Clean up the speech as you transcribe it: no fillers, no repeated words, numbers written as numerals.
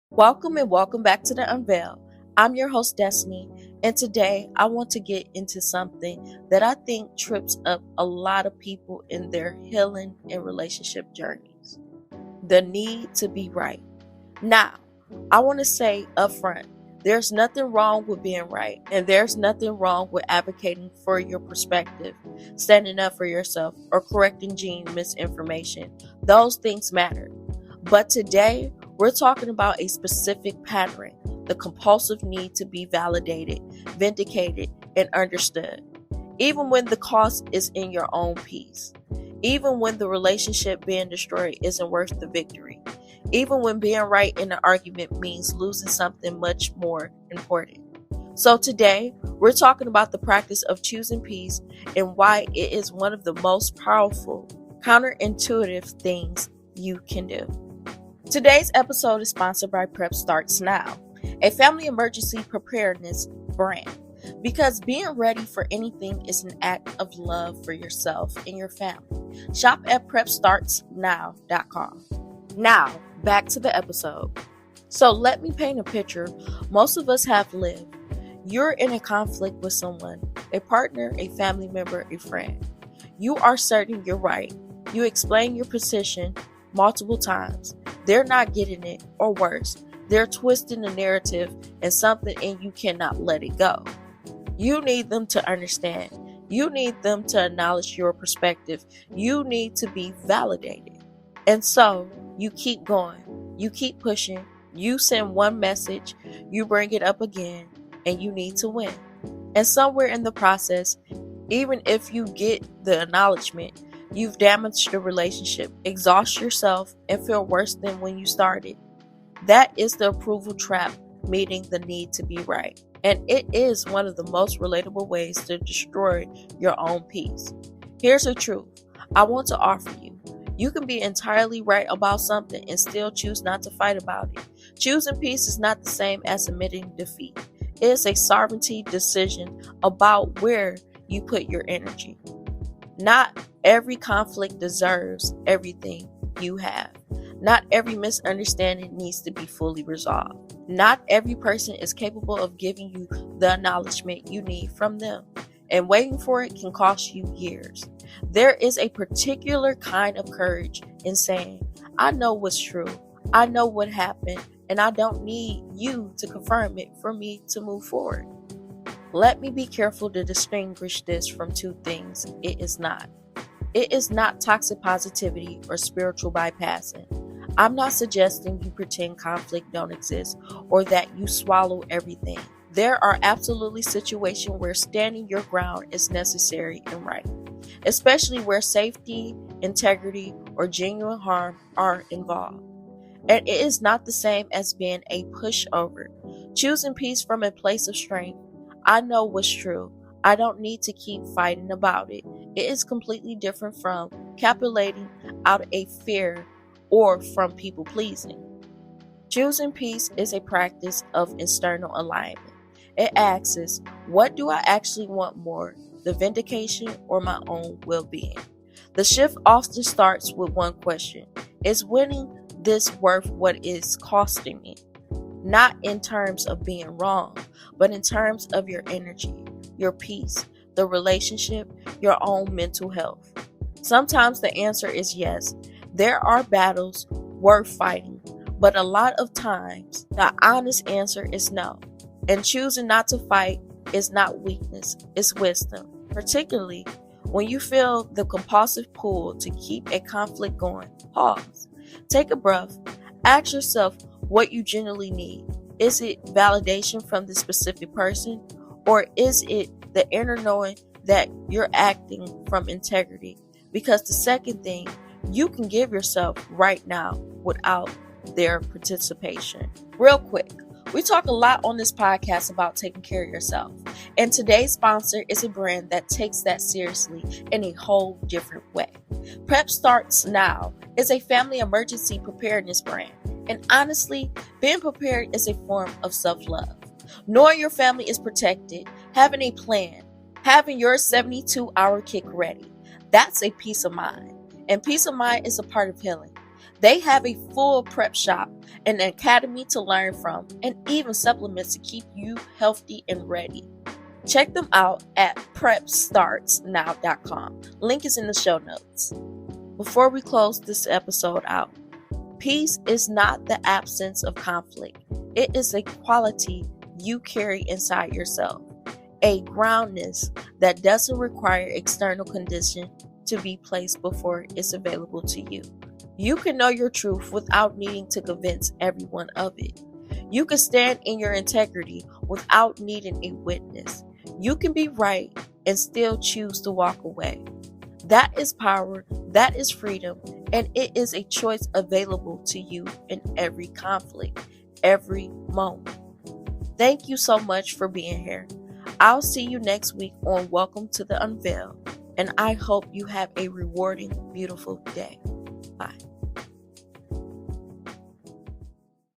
Welcome and welcome back to The Unveil. I'm your host, Destiny, and today I want to get into something that I think trips up a lot of people in their healing and relationship journeys: the need to be right. Now, I want to say up front, there's nothing wrong with being right, and there's nothing wrong with advocating for your perspective, standing up for yourself, or correcting genuine misinformation. Those things matter. But today, we're talking about a specific pattern: the compulsive need to be validated, vindicated, and understood, even when the cost is in your own peace, even when the relationship being destroyed isn't worth the victory, even when being right in an argument means losing something much more important. So today, we're talking about the practice of choosing peace and why it is one of the most powerful, counterintuitive things you can do. Today's episode is sponsored by Prep Starts Now, a family emergency preparedness brand. Because being ready for anything is an act of love for yourself and your family. Shop at PrepStartsNow.com. Now, back to the episode. So let me paint a picture most of us have lived. You're in a conflict with someone, a partner, a family member, a friend. You are certain you're right. You explain your position multiple times. They're not getting it, or worse, they're twisting the narrative, and something in you cannot let it go. You need them to understand. You need them to acknowledge your perspective. You need to be validated. And so you keep going. You keep pushing. You send one message. You bring it up again, and you need to win. And somewhere in the process, even if you get the acknowledgement, you've damaged the relationship, exhaust yourself, and feel worse than when you started. That is the approval trap meeting the need to be right. And it is one of the most relatable ways to destroy your own peace. Here's the truth I want to offer you. You can be entirely right about something and still choose not to fight about it. Choosing peace is not the same as admitting defeat. It is a sovereignty decision about where you put your energy. Not every conflict deserves everything you have. Not every misunderstanding needs to be fully resolved. Not every person is capable of giving you the acknowledgement you need from them, and waiting for it can cost you years. There is a particular kind of courage in saying, I know what's true, I know what happened, and I don't need you to confirm it for me to move forward. Let me be careful to distinguish this from two things it is not. It is not toxic positivity or spiritual bypassing. I'm not suggesting you pretend conflict don't exist or that you swallow everything. There are absolutely situations where standing your ground is necessary and right, especially where safety, integrity, or genuine harm are involved. And it is not the same as being a pushover. Choosing peace from a place of strength. I know what's true. I don't need to keep fighting about it. It is completely different from capitulating out of a fear or from people pleasing. Choosing peace is a practice of internal alignment. It asks, what do I actually want more, the vindication or my own well-being? The shift often starts with one question: is winning this worth what it's costing me? Not in terms of being wrong, but in terms of your energy, your peace, the relationship, your own mental health. Sometimes the answer is yes. There are battles worth fighting, but a lot of times the honest answer is no. And choosing not to fight is not weakness, it's wisdom. Particularly when you feel the compulsive pull to keep a conflict going. Pause. Take a breath. Ask yourself what you genuinely need. Is it validation from the specific person, or is it the inner knowing that you're acting from integrity? Because the second thing, you can give yourself right now without their participation. Real quick, we talk a lot on this podcast about taking care of yourself. And today's sponsor is a brand that takes that seriously in a whole different way. Prep Starts Now is a family emergency preparedness brand. And honestly, being prepared is a form of self-love. Knowing your family is protected, having a plan, having your 72-hour kick ready, that's a peace of mind. And peace of mind is a part of healing. They have a full prep shop, an academy to learn from, and even supplements to keep you healthy and ready. Check them out at prepstartsnow.com. Link is in the show notes. Before we close this episode out, peace is not the absence of conflict. It is a quality you carry inside yourself, a groundness that doesn't require external condition to be placed before it's available to you. You can know your truth without needing to convince everyone of it. You can stand in your integrity without needing a witness. You can be right and still choose to walk away. That is power, that is freedom, and it is a choice available to you in every conflict, every moment. Thank you so much for being here. I'll see you next week on Welcome to the Unveil, and I hope you have a rewarding, beautiful day. Bye.